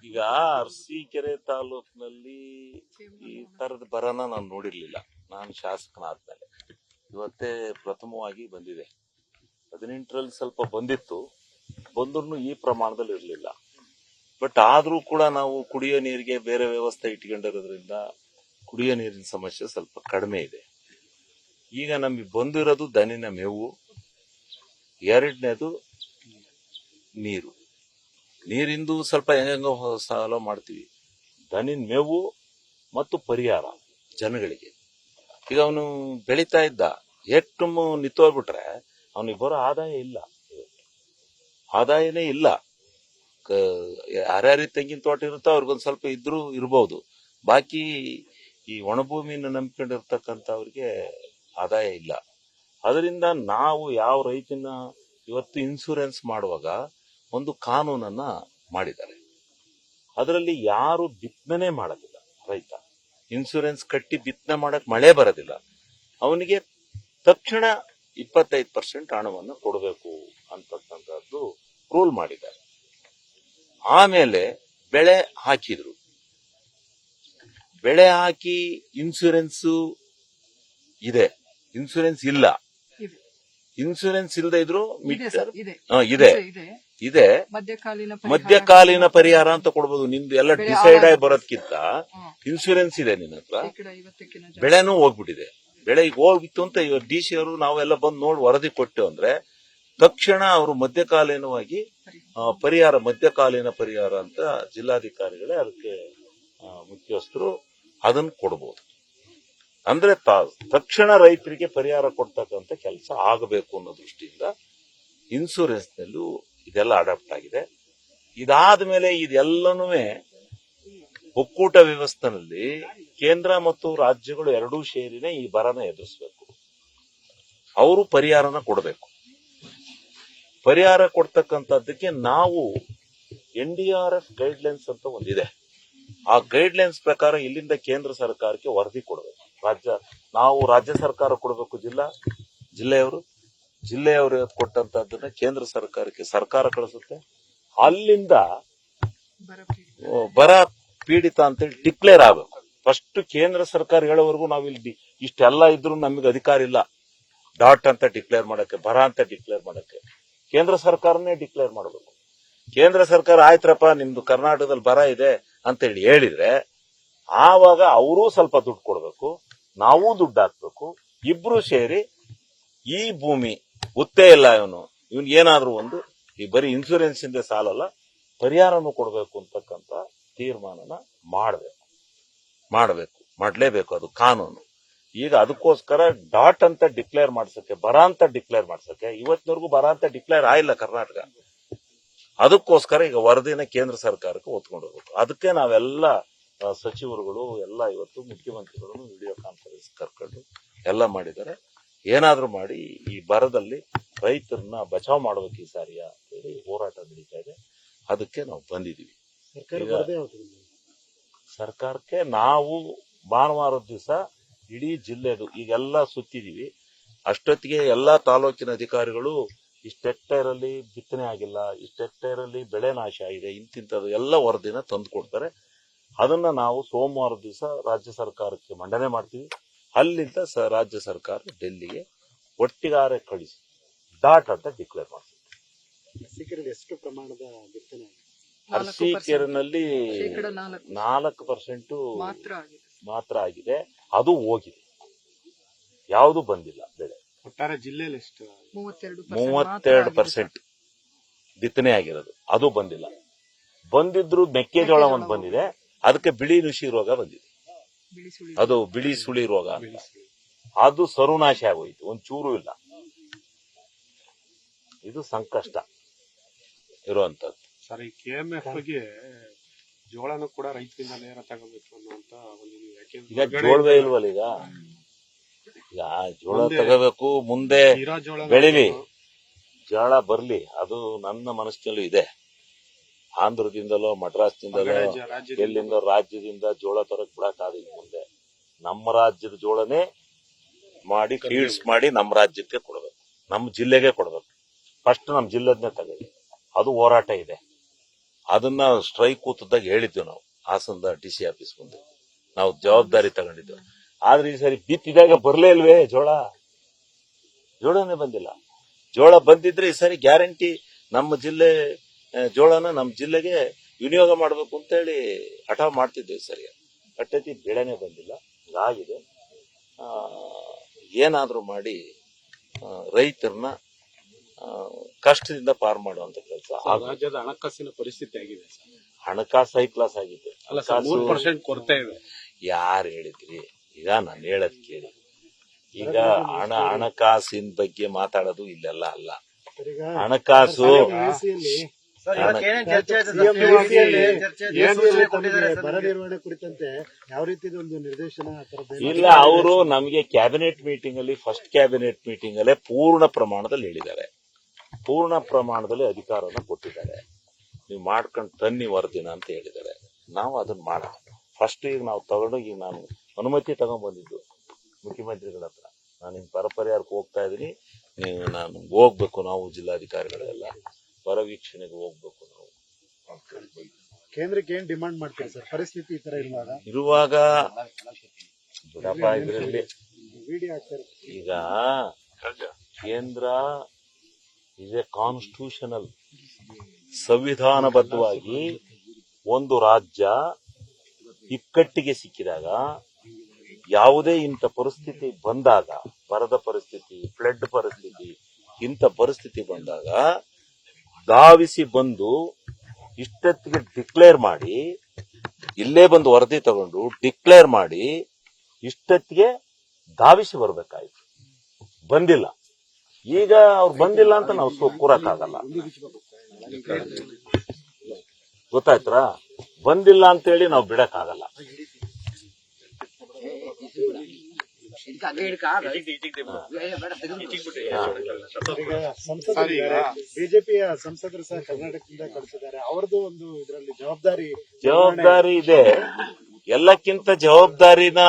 ಈಗ ಅರಸೀಕೆರೆ ತಾಲೂಕಿನಲ್ಲಿ ಈ ತರದ ಬರನ ನಾನು ನೋಡಿರ್ಲಿಲ್ಲ. ನಾನು ಶಾಸಕನಾದ್ಮೇಲೆ ಇವತ್ತೇ ಪ್ರಥಮವಾಗಿ ಬಂದಿದೆ. 18ರಲ್ಲಿ ಸ್ವಲ್ಪ ಬಂದಿತ್ತು, ಬಂದ್ರು ಈ ಪ್ರಮಾಣದಲ್ಲಿ ಇರಲಿಲ್ಲ. ಬಟ್ ಆದ್ರೂ ಕೂಡ ನಾವು ಕುಡಿಯೋ ನೀರಿಗೆ ಬೇರೆ ವ್ಯವಸ್ಥೆ ಇಟ್ಕೊಂಡಿರೋದ್ರಿಂದ ಕುಡಿಯೋ ನೀರಿನ ಸಮಸ್ಯೆ ಸ್ವಲ್ಪ ಕಡಿಮೆ ಇದೆ. ಈಗ ನಮಗೆ ಬಂದಿರೋದು ದನಿನ ಮೇವು, ಎರಡನೇದು ನೀರು. ನೀರಿಂದು ಸ್ವಲ್ಪ ಹೆಂಗೋ ಸಾಲ ಮಾಡ್ತೀವಿ. ದನಿನ ಮೇವು ಮತ್ತು ಪರಿಹಾರ ಜನಗಳಿಗೆ. ಈಗ ಅವನು ಬೆಳೀತಾ ಇದ್ದ, ಎಷ್ಟು ನಿಂತೋಗ್ಬಿಟ್ರೆ ಅವನಿಗೆ ಬರೋ ಆದಾಯ ಇಲ್ಲ, ಆದಾಯನೇ ಇಲ್ಲ. ಯಾರ್ಯಾರಿ ತೆಂಗಿನ ತೋಟ ಇರುತ್ತೋ ಅವ್ರಿಗೊಂದು ಸ್ವಲ್ಪ ಇದ್ರೂ ಇರಬಹುದು. ಬಾಕಿ ಈ ಒಣಭೂಮಿನ ನಂಬ್ಕೊಂಡಿರ್ತಕ್ಕಂಥವ್ರಿಗೆ ಆದಾಯ ಇಲ್ಲ. ಅದರಿಂದ ನಾವು ಯಾವ ರೈತನ ಇವತ್ತು ಇನ್ಸೂರೆನ್ಸ್ ಮಾಡುವಾಗ ಒಂದು ಕಾನೂನನ್ನ ಮಾಡಿದ್ದಾರೆ. ಅದರಲ್ಲಿ ಯಾರು ಬಿತ್ತನೆ ಮಾಡೋದಿಲ್ಲ, ರೈತ ಇನ್ಸೂರೆನ್ಸ್ ಕಟ್ಟಿ ಬಿತ್ತನೆ ಮಾಡಕ್ ಮಳೆ ಬರೋದಿಲ್ಲ, ಅವನಿಗೆ ತಕ್ಷಣ 25% ಹಣವನ್ನು ಕೊಡಬೇಕು ಅಂತಕ್ಕಂಥದ್ದು ರೂಲ್ ಮಾಡಿದ್ದಾರೆ. ಆಮೇಲೆ ಬೆಳೆ ಹಾಕಿದ್ರು, ಬೆಳೆ ಹಾಕಿ ಇನ್ಸೂರೆನ್ಸ್ ಇದೆ, ಇನ್ಸೂರೆನ್ಸ್ ಇಲ್ಲ. ಇನ್ಸೂರೆನ್ಸ್ ಇಲ್ಲದೆ ಇದ್ರು ಇದೆ ಮಧ್ಯಕಾಲೀನ ಪರಿಹಾರ ಅಂತ ಕೊಡ್ಬೋದು. ನಿಮ್ದು ಎಲ್ಲ ಡಿಸೈಡ್ ಆಗಿ ಬರೋದಕ್ಕಿಂತ ಇನ್ಸೂರೆನ್ಸ್ ಇದೆ ನಿನ್ನ ಹತ್ರ, ಬೆಳೆನೂ ಹೋಗ್ಬಿಟ್ಟಿದೆ. ಬೆಳೆ ಈಗ ಹೋಗಿತ್ತು ಅಂತ DC ಅವರು ನಾವೆಲ್ಲ ಬಂದು ನೋಡಿ ವರದಿ ಕೊಟ್ಟೆವು ಅಂದ್ರೆ ತಕ್ಷಣ ಅವರು ಮಧ್ಯಕಾಲೀನವಾಗಿ ಮಧ್ಯಕಾಲೀನ ಪರಿಹಾರ ಅಂತ ಜಿಲ್ಲಾಧಿಕಾರಿಗಳೇ ಅದಕ್ಕೆ ಮುಖ್ಯಸ್ಥರು ಅದನ್ನು ಕೊಡಬಹುದು. ಅಂದ್ರೆ ತಕ್ಷಣ ರೈತರಿಗೆ ಪರಿಹಾರ ಕೊಡ್ತಕ್ಕಂಥ ಕೆಲಸ ಆಗಬೇಕು ಅನ್ನೋ ದೃಷ್ಟಿಯಿಂದ ಇನ್ಸೂರೆನ್ಸ್ ನಲ್ಲೂ ಇದೆಲ್ಲ ಅಡಾಪ್ಟ್ ಆಗಿದೆ. ಇದಾದ ಮೇಲೆ ಇದೆಲ್ಲನೂ ಒಕ್ಕೂಟ ವ್ಯವಸ್ಥೆನಲ್ಲಿ ಕೇಂದ್ರ ಮತ್ತು ರಾಜ್ಯಗಳು ಎರಡೂ ಸೇರಿನೇ ಈ ಬರನ ಎದುರಿಸಬೇಕು. ಅವರು ಪರಿಹಾರನ ಕೊಡಬೇಕು. ಪರಿಹಾರ ಕೊಡ್ತಕ್ಕಂಥದ್ದಕ್ಕೆ ನಾವು NDRF ಗೈಡ್ಲೈನ್ಸ್ ಅಂತ ಒಂದಿದೆ. ಆ ಗೈಡ್ಲೈನ್ಸ್ ಪ್ರಕಾರ ಇಲ್ಲಿಂದ ಕೇಂದ್ರ ಸರ್ಕಾರಕ್ಕೆ ವರದಿ ಕೊಡಬೇಕು. ನಾವು ರಾಜ್ಯ ಸರ್ಕಾರ ಕೊಡಬೇಕು, ಜಿಲ್ಲೆಯವರು ಕೊಟ್ಟಂತದ್ದನ್ನ ಕೇಂದ್ರ ಸರ್ಕಾರಕ್ಕೆ ಸರ್ಕಾರ ಕಳಿಸುತ್ತೆ. ಅಲ್ಲಿಂದ ಬರ ಪೀಡಿತ ಅಂತೇಳಿ ಡಿಕ್ಲೇರ್ ಆಗಬೇಕು. ಫಸ್ಟ್ ಕೇಂದ್ರ ಸರ್ಕಾರ ಹೇಳೋವರೆಗೂ ನಾವಿಲ್ಲಿ ಇಷ್ಟೆಲ್ಲ ಇದ್ರು ನಮಗೆ ಅಧಿಕಾರ ಇಲ್ಲ ಡಾಟ್ ಅಂತ ಡಿಕ್ಲೇರ್ ಮಾಡಕ್ಕೆ, ಬರ ಅಂತ ಡಿಕ್ಲೇರ್ ಮಾಡಕ್ಕೆ. ಕೇಂದ್ರ ಸರ್ಕಾರನೇ ಡಿಕ್ಲೇರ್ ಮಾಡಬೇಕು. ಕೇಂದ್ರ ಸರ್ಕಾರ ಆಯ್ತ್ರಪ್ಪ ನಿಮ್ದು ಕರ್ನಾಟಕದಲ್ಲಿ ಬರ ಇದೆ ಅಂತೇಳಿ ಹೇಳಿದ್ರೆ ಆವಾಗ ಅವರೂ ಸ್ವಲ್ಪ ದುಡ್ಡು ಕೊಡಬೇಕು, ನಾವು ದುಡ್ಡು ಹಾಕ್ಬೇಕು. ಇಬ್ರು ಸೇರಿ ಈ ಭೂಮಿ ಗೊತ್ತೇ ಇಲ್ಲ ಇವನ್ ಏನಾದ್ರೂ ಒಂದು ಈ ಬರೀ ಇನ್ಸೂರೆನ್ಸ್ ಇಂದ ಸಾಲಲ್ಲ, ಪರಿಹಾರನೂ ಕೊಡಬೇಕು ಅಂತಕ್ಕಂಥ ತೀರ್ಮಾನನ ಮಾಡಲೇಬೇಕು. ಅದು ಕಾನೂನು. ಈಗ ಅದಕ್ಕೋಸ್ಕರ ಡಾಟ್ ಅಂತ ಡಿಕ್ಲೇರ್ ಮಾಡ್ಸಕ್ಕೆ, ಬರ ಅಂತ ಡಿಕ್ಲೇರ್ ಮಾಡ್ಸಕ್ಕೆ ಇವತ್ತಿನವರೆಗೂ ಬರ ಅಂತ ಡಿಕ್ಲೇರ್ ಆಗಿಲ್ಲ ಕರ್ನಾಟಕ. ಅದಕ್ಕೋಸ್ಕರ ಈಗ ವರದಿನ ಕೇಂದ್ರ ಸರ್ಕಾರಕ್ಕೆ ಒತ್ಕೊಂಡು ಹೋಗ್ಬೇಕು. ಅದಕ್ಕೆ ನಾವೆಲ್ಲ ಸಚಿವರುಗಳು ಎಲ್ಲ ಇವತ್ತು ಮುಖ್ಯಮಂತ್ರಿಗಳು ವಿಡಿಯೋ ಕಾನ್ಫರೆನ್ಸ್ ಕರ್ಕೊಂಡು ಎಲ್ಲ ಮಾಡಿದ್ದಾರೆ. ಏನಾದ್ರೂ ಮಾಡಿ ಈ ಬರದಲ್ಲಿ ರೈತರನ್ನ ಬಚಾವ್ ಮಾಡಬೇಕು ಈ ಸಾರಿಯ ಅಂತೇಳಿ ಹೋರಾಟ ನಡೀತಾ ಇದೆ. ಅದಕ್ಕೆ ನಾವು ಬಂದಿದ್ದೀವಿ. ಸರ್ಕಾರಕ್ಕೆ ನಾವು ಭಾನುವಾರದ ದಿವಸ ಇಡೀ ಜಿಲ್ಲೆದು ಈಗೆಲ್ಲ ಸುತ್ತಿದೀವಿ. ಅಷ್ಟೊತ್ತಿಗೆ ಎಲ್ಲಾ ತಾಲೂಕಿನ ಅಧಿಕಾರಿಗಳು ಇಷ್ಟು ಹೆಕ್ಟೇರಲ್ಲಿ ಬಿತ್ತನೆ ಆಗಿಲ್ಲ, ಇಷ್ಟು ಹೆಕ್ಟೇರಲ್ಲಿ ಬೆಳೆ ನಾಶ ಆಗಿದೆ, ಇಂತಿಂತದ್ದು ಎಲ್ಲ ವರದಿನ ತಂದು ಕೊಡ್ತಾರೆ. ಅದನ್ನ ನಾವು ಸೋಮವಾರ ದಿವಸ ರಾಜ್ಯ ಸರ್ಕಾರಕ್ಕೆ ಮಂಡನೆ ಮಾಡ್ತೀವಿ. ಅಲ್ಲಿಂದ ರಾಜ್ಯ ಸರ್ಕಾರ ಡೆಲ್ಲಿಗೆ ಒಟ್ಟಿಗಾರೆ ಕಳಿಸಿ ಡಾಟ್ ಅಂತ ಡಿಕ್ಲೇರ್ ಮಾಡ್ತೀವಿ. ಎಷ್ಟು ಪ್ರಮಾಣದ ಬಿತ್ತನೆ? ಅರಸೀಕೆರೆನಲ್ಲಿ 4% ಮಾತ್ರ ಆಗಿದೆ, ಅದು ಹೋಗಿದೆ, ಯಾವುದು ಬಂದಿಲ್ಲ ಬೆಳೆ. ಒಟ್ಟಾರೆ ಜಿಲ್ಲೆಯಲ್ಲಿ ಎಷ್ಟು? 32% ಬಿತ್ತನೆ ಆಗಿರೋದು, ಅದು ಬಂದಿಲ್ಲ. ಬಂದಿದ್ರು ಮೆಕ್ಕೆಜೋಳ ಒಂದು ಬಂದಿದೆ, ಅದಕ್ಕೆ ಬಿಳಿ ನುಷಿ ರೋಗ ಬಂದಿದೆ. ಅದು ಬಿಳಿ ಸುಳಿ ರೋಗ, ಅದು ಸರ್ವನಾಶ ಆಗೋಯ್ತು, ಒಂಚೂರು ಇಲ್ಲ. ಇದು ಸಂಕಷ್ಟ ಇರುವಂತದ್ದು. ಸರ್, ಈ KMFಗೆ ಜೋಳನು ಕೂಡ ರೈತರಿಂದ ನೇರ ತಗೋಬೇಕು ಅನ್ನುವಂತ ಈಗ ಜೋಳವೇ ಇಲ್ವಲ್ಲ. ಈಗ ಜೋಳ ತಗೋಬೇಕು, ಮುಂದೆ ಬೆಳಿಲಿ, ಜೋಳ ಬರ್ಲಿ, ಅದು ನನ್ನ ಮನಸ್ಸಿನಲ್ಲೂ ಇದೆ. ಆಂಧ್ರದಿಂದಲೋ ಮಡ್ರಾಸ್ನಿಂದಲೋ ಎಲ್ಲಿಂದ ರಾಜ್ಯದಿಂದ ಜೋಳ ತರಕ್ ಬಿಡಕ್ಕಾಗಿಲ್ಲ. ಮುಂದೆ ನಮ್ಮ ರಾಜ್ಯದ ಜೋಳನೇ ಮಾಡಿ ಫೀಡ್ಸ್ ಮಾಡಿ ನಮ್ಮ ರಾಜ್ಯಕ್ಕೆ ಕೊಡಬೇಕು, ನಮ್ಮ ಜಿಲ್ಲೆಗೆ ಕೊಡಬೇಕು. ಫಸ್ಟ್ ನಮ್ಮ ಜಿಲ್ಲೆದನ್ನೇ ತಗೊಳ್ಳಿ, ಅದು ಹೋರಾಟ ಇದೆ. ಅದನ್ನ ಸ್ಟ್ರೈಕ್ ಕೂತದಾಗ ಹೇಳಿದ್ವಿ ನಾವು ಹಾಸನದ DC ಆಫೀಸ್ ಮುಂದೆ ನಾವು ಜವಾಬ್ದಾರಿ ತಗೊಂಡಿದ್ದು. ಆದ್ರೆ ಈ ಸರಿ ಬಿತ್ತಿದಾಗ ಬರ್ಲೇ ಇಲ್ವೇ ಜೋಳನೇ ಬಂದಿಲ್ಲ. ಜೋಳ ಬಂದಿದ್ರೆ ಈ ಸರಿ ಗ್ಯಾರಂಟಿ ನಮ್ಮ ಜಿಲ್ಲೆ ಜೋಳನ ನಮ್ಮ ಜಿಲ್ಲೆಗೆ ವಿನಿಯೋಗ ಮಾಡಬೇಕು ಅಂತ ಹೇಳಿ ಹಠ ಮಾಡ್ತಿದ್ದೆ. ಸರಿ ಕಟ್ಟತಿ ಬೆಳೆನೇ ಬಂದಿಲ್ಲ. ಹೀಗಾಗಿದೆ. ಏನಾದ್ರೂ ಮಾಡಿ ರೈತರನ್ನ ಕಷ್ಟದಿಂದ ಪಾರು ಮಾಡುವಂತ ಕೆಲಸ. ರಾಜ್ಯದ ಹಣಕಾಸಿನ ಪರಿಸ್ಥಿತಿ ಆಗಿದೆ, ಹಣಕಾಸು ಹೈ ಕ್ಲಾಸ್ ಆಗಿದೆ. 3% ಕೊರತೆ ಇದೆ. ಯಾರು ಹೇಳಿದ್ರಿ? ಈಗ ನಾನು ಹೇಳದ್ ಕೇಳಿ. ಈಗ ಹಣಕಾಸಿನ ಬಗ್ಗೆ ಮಾತಾಡೋದು ಇಲ್ಲೆಲ್ಲ ಅಲ್ಲ. ಹಣಕಾಸು ಬರ ನಿರ್ವಹಣೆ ಕುರಿತಂತೆ ಯಾವ ರೀತಿ ಒಂದು ನಿರ್ದೇಶನ ಇಲ್ಲ. ಅವರು ನಮಗೆ ಕ್ಯಾಬಿನೆಟ್ ಮೀಟಿಂಗ್ ಅಲ್ಲಿ ಫಸ್ಟ್ ಕ್ಯಾಬಿನೆಟ್ ಮೀಟಿಂಗ್ ಅಲ್ಲೇ ಪೂರ್ಣ ಪ್ರಮಾಣದಲ್ಲಿ ಹೇಳಿದ್ದಾರೆ. ಪೂರ್ಣ ಪ್ರಮಾಣದಲ್ಲಿ ಅಧಿಕಾರನ ಕೊಟ್ಟಿದ್ದಾರೆ. ನೀವು ಮಾಡ್ಕೊಂಡು ತನ್ನಿ ವರದಿನ ಅಂತ ಹೇಳಿದ್ದಾರೆ. ನಾವು ಅದನ್ನ ಮಾಡೋಣ. ಫಸ್ಟ್ ಈಗ ನಾವು ತಗೊಂಡೋಗಿ ಈಗ ನಾನು ಅನುಮತಿ ತಗೊಂಡ್ ಬಂದಿದ್ದು ಮುಖ್ಯಮಂತ್ರಿಗಳ ಹತ್ರ. ನಾನು ಹಿಂಗ್ ಬರ ಪರಿಹಾರಕ್ಕೆ ಹೋಗ್ತಾ ಇದೀನಿ, ನಾನು ಹೋಗ್ಬೇಕು, ನಾವು ಜಿಲ್ಲಾಧಿಕಾರಿಗಳೆಲ್ಲ ಬರ ವೀಕ್ಷಣೆಗೆ ಹೋಗ್ಬೇಕು ನಾವು ಅಂತ ಹೇಳಿ. ಕೇಂದ್ರಕ್ಕೆ ಏನ್ ಡಿಮಾಂಡ್ ಮಾಡ್ತೀರಿ ಸರ್? ಪರಿಸ್ಥಿತಿ ಈ ತರ ಇರುವಾಗ ಬಿಡಪ್ಪ. ಇದರಲ್ಲಿ ಈಗ ಕೇಂದ್ರ ಇಸ್ ಎ ಕಾನ್ಸ್ಟಿಟ್ಯೂಷನಲ್, ಸಂವಿಧಾನಬದ್ಧವಾಗಿ ಒಂದು ರಾಜ್ಯ ಇಕ್ಕಟ್ಟಿಗೆ ಸಿಕ್ಕಿದಾಗ, ಯಾವುದೇ ಇಂಥ ಪರಿಸ್ಥಿತಿ ಬಂದಾಗ, ಬರದ ಪರಿಸ್ಥಿತಿ, ಫ್ಲಡ್ ಪರಿಸ್ಥಿತಿ, ಇಂಥ ಪರಿಸ್ಥಿತಿ ಬಂದಾಗ ಧಾವಿಸಿ ಬಂದು ಇಷ್ಟೊತ್ತಿಗೆ ಡಿಕ್ಲೇರ್ ಮಾಡಿ, ಇಲ್ಲೇ ಬಂದು ವರದಿ ತಗೊಂಡು ಡಿಕ್ಲೇರ್ ಮಾಡಿ ಇಷ್ಟೊತ್ತಿಗೆ ಧಾವಿಸಿ ಬರ್ಬೇಕಾಯ್ತು. ಬಂದಿಲ್ಲ. ಈಗ ಅವ್ರು ಬಂದಿಲ್ಲ ಅಂತ ನಾವು ಕೂರಕ್ಕಾಗಲ್ಲ. ಗೊತ್ತಾಯ್ತಾ? ಬಂದಿಲ್ಲ ಅಂತೇಳಿ ನಾವು ಬಿಡಕ್ಕಾಗಲ್ಲ. ಬಿಜೆಪಿಯ ಸಂಸದರು ಸಹ ಕರ್ನಾಟಕದಿಂದ ಕಳಿಸಿದ್ದಾರೆ. ಅವರದ್ದು ಒಂದು ಇದರಲ್ಲಿ ಜವಾಬ್ದಾರಿ ಇದೆ. ಎಲ್ಲಕ್ಕಿಂತ ಜವಾಬ್ದಾರಿನ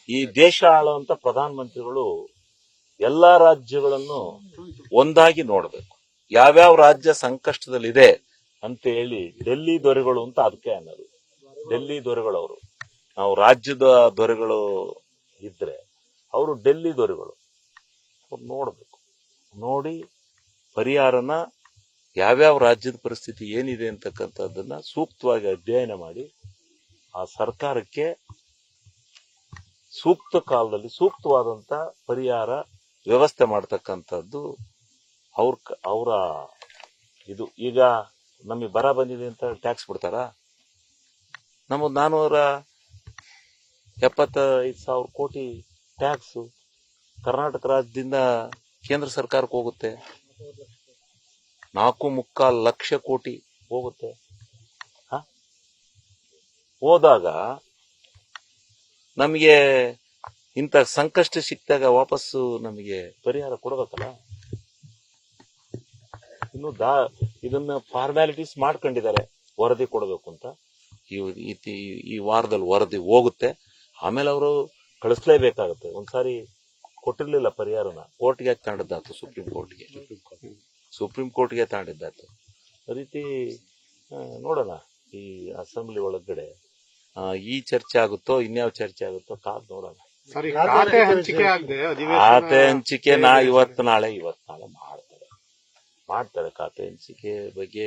ಈ ದೇಶ ಆಳುವಂತ ಪ್ರಧಾನ ಮಂತ್ರಿಗಳು ಎಲ್ಲಾ ರಾಜ್ಯಗಳನ್ನು ಒಂದಾಗಿ ನೋಡಬೇಕು. ಯಾವ್ಯಾವ ರಾಜ್ಯ ಸಂಕಷ್ಟದಲ್ಲಿದೆ ಅಂತ ಹೇಳಿ ಡೆಲ್ಲಿ ದೊರೆಗಳು ಅಂತ ಅದಕ್ಕೆ ಅನ್ನೋದು. ಡೆಲ್ಲಿ ದೊರೆಗಳವರು, ನಾವು ರಾಜ್ಯದ ದೊರೆಗಳು ಇದ್ರೆ ಅವರು ಡೆಲ್ಲಿ ದೊರೆಗಳು. ಅವ್ರು ನೋಡ್ಬೇಕು. ನೋಡಿ ಪರಿಹಾರನ ಯಾವ್ಯಾವ ರಾಜ್ಯದ ಪರಿಸ್ಥಿತಿ ಏನಿದೆ ಅಂತಕ್ಕಂಥದ್ದನ್ನ ಸೂಕ್ತವಾಗಿ ಅಧ್ಯಯನ ಮಾಡಿ ಆ ಸರ್ಕಾರಕ್ಕೆ ಸೂಕ್ತ ಕಾಲದಲ್ಲಿ ಸೂಕ್ತವಾದಂತ ಪರಿಹಾರ ವ್ಯವಸ್ಥೆ ಮಾಡ್ತಕ್ಕಂಥದ್ದು ಅವರ ಇದು. ಈಗ ನಮಗೆ ಬರ ಬಂದಿದೆ ಅಂತ ಟ್ಯಾಕ್ಸ್ ಬಿಡ್ತಾರ? ನಮಗೆ 475,000 ಕೋಟಿ ಟ್ಯಾಕ್ಸ್ ಕರ್ನಾಟಕ ರಾಜ್ಯದಿಂದ ಕೇಂದ್ರ ಸರ್ಕಾರಕ್ಕೆ ಹೋಗುತ್ತೆ. 4.25 ಲಕ್ಷ ಕೋಟಿ ಹೋಗುತ್ತೆ. ಹೋದಾಗ ನಮಗೆ ಇಂಥ ಸಂಕಷ್ಟ ಸಿಕ್ಕಿದಾಗ ವಾಪಸ್ಸು ನಮಗೆ ಪರಿಹಾರ ಕೊಡಬೇಕಲ್ಲ. ಇನ್ನು ಇದನ್ನ ಫಾರ್ಮ್ಯಾಲಿಟೀಸ್ ಮಾಡ್ಕೊಂಡಿದ್ದಾರೆ ವರದಿ ಕೊಡಬೇಕು ಅಂತ. ಈ ವಾರದಲ್ಲಿ ವರದಿ ಹೋಗುತ್ತೆ. ಆಮೇಲೆ ಅವರು ಕಳಿಸ್ಲೇಬೇಕಾಗುತ್ತೆ. ಒಂದ್ಸಾರಿ ಕೊಟ್ಟಿರ್ಲಿಲ್ಲ ಪರಿಹಾರನ, ಕೋರ್ಟ್ಗೆ ತಗೊಂಡಿದ್ದಾತು, ಸುಪ್ರೀಂ ಕೋರ್ಟ್ಗೆ ತಗೊಂಡಿದ್ದಾತು. ಅದೇ ರೀತಿ ನೋಡೋಣ ಈ ಅಸೆಂಬ್ಲಿ ಒಳಗಡೆ ಈ ಚರ್ಚೆ ಆಗುತ್ತೋ ಇನ್ಯಾವ ಚರ್ಚೆ ಆಗುತ್ತೋ ಕಾದ್ ನೋಡೋಣ. ಖಾತೆ ಹಂಚಿಕೆ ಇವತ್ತು ನಾಳೆ ಮಾಡ್ತಾರೆ. ಖಾತೆ ಹಂಚಿಕೆ ಬಗ್ಗೆ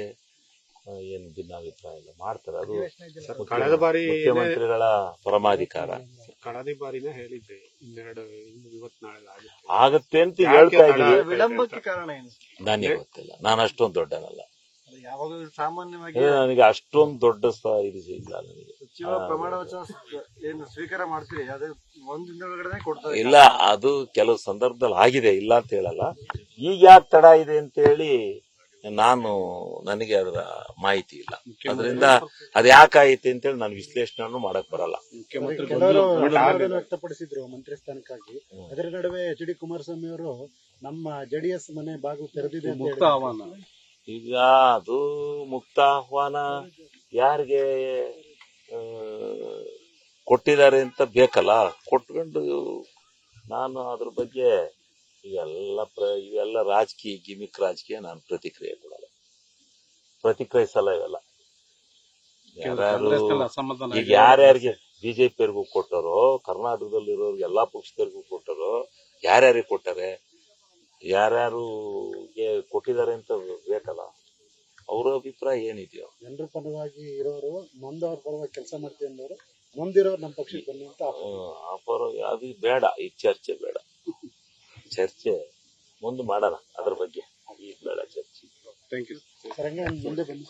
ಏನು ಭಿನ್ನಾಭಿಪ್ರಾಯ ಇಲ್ಲ, ಮಾಡ್ತಾರೆ. ಅದು ಕಳೆದ ಬಾರಿ ಮುಖ್ಯಮಂತ್ರಿಗಳ ಪರಮಾಧಿಕಾರ. ಕಳೆದ ಬಾರಿನೇ ಹೇಳಿದ್ದೆ ಇವತ್ತು ನಾಳೆ ಆಗತ್ತೆ ಅಂತ ಹೇಳ್ತಾ ಇದ್ದೀವಿ. ವಿಳಂಬಕ್ಕೆ ಕಾರಣ ಏನು? ನನಗೆ ಗೊತ್ತಿಲ್ಲ, ನಾನು ಅಷ್ಟೊಂದು ದೊಡ್ಡನಲ್ಲ. ಯಾವಾಗ ಸಾಮಾನ್ಯವಾಗಿ ನನಗೆ ಅಷ್ಟೊಂದು ದೊಡ್ಡ ಇದು ಇಲ್ಲ ನನಗೆ. ಸಚಿವ ಪ್ರಮಾಣ ವಚನ ಏನು ಸ್ವೀಕಾರ ಮಾಡ್ತೀರಿ? ಅದೇ ಒಂದಿನ ಒಳಗಡೆ ಕೊಡ್ತಾರೆ. ಇಲ್ಲ, ಅದು ಕೆಲವು ಸಂದರ್ಭದಲ್ಲಿ ಆಗಿದೆ, ಇಲ್ಲ ಅಂತ ಹೇಳಲ್ಲ. ಈಗ ಯಾಕೆ ತಡ ಇದೆ ಅಂತ ಹೇಳಿ ನನಗೆ ಅದರ ಮಾಹಿತಿ ಇಲ್ಲ. ಅದರಿಂದ ಅದು ಯಾಕಾಯಿತು ಅಂತೇಳಿ ನಾನು ವಿಶ್ಲೇಷಣೆ ಮಾಡಕ್ ಬರಲ್ಲ. ಕೆಲವರು ವ್ಯಕ್ತಪಡಿಸಿದ್ರು ಮಂತ್ರಿ ಸ್ಥಾನಕ್ಕಾಗಿ. ಅದರ ನಡುವೆ HD ಕುಮಾರಸ್ವಾಮಿ ಅವರು ನಮ್ಮ JDS ಮನೆ ಬಾಗಿಲು ತೆರೆದಿದೆ ಅಂತ ಹೇಳಿ. ಈಗ ಅದು ಮುಕ್ತ ಆಹ್ವಾನ ಯಾರಿಗೆ ಕೊಟ್ಟಿದ್ದಾರೆ ಅಂತ ಬೇಕಲ್ಲ, ಕೊಟ್ಕೊಂಡು ನಾನು ಅದ್ರ ಬಗ್ಗೆ ಇವೆಲ್ಲ ರಾಜಕೀಯ ಗಿಮಿಕ್ ರಾಜಕೀಯ ನಾನು ಪ್ರತಿಕ್ರಿಯಿಸಲ್ಲ ಇವೆಲ್ಲ. ಯಾರ್ಯಾರು ಅಸಮಾಧಾನ ಈಗ ಯಾರ್ಯಾರಿಗೆ ಬಿಜೆಪಿ ಅವ್ರಿಗೂ ಕೊಟ್ಟರೋ, ಕರ್ನಾಟಕದಲ್ಲಿರೋರು ಎಲ್ಲಾ ಪಕ್ಷದವ್ರಿಗೂ ಕೊಟ್ಟರೋ, ಯಾರ್ಯಾರಿಗೆ ಕೊಟ್ಟಾರೆ, ಯಾರ್ಯಾರಿಗೆ ಕೊಟ್ಟಿದ್ದಾರೆ ಅಂತ ಬೇಕಲ್ಲ. ಅವ್ರ ಅಭಿಪ್ರಾಯ ಏನಿದೆಯೋ. ಜನರ ಪರವಾಗಿ ಇರೋರು ನೊಂದವ್ರ ಪರವಾಗಿ ಕೆಲಸ ಮಾಡ್ತೀವಿ ಅಂದವರು ನೊಂದಿರೋರು ನಮ್ಮ ಪಕ್ಷಕ್ಕೆ ಬನ್ನಿ ಅಂತ ಅದು ಬೇಡ, ಈ ಚರ್ಚೆ ಬೇಡ. ಚರ್ಚೆ ಮುಂದೆ ಮಾಡೋಣ ಅದ್ರ ಬಗ್ಗೆ, ಈಗ ಬೇಡ ಚರ್ಚೆ. Thank you. ಸರ್ ಹಂಗೆ ಮುಂದೆ ಬನ್ನಿ.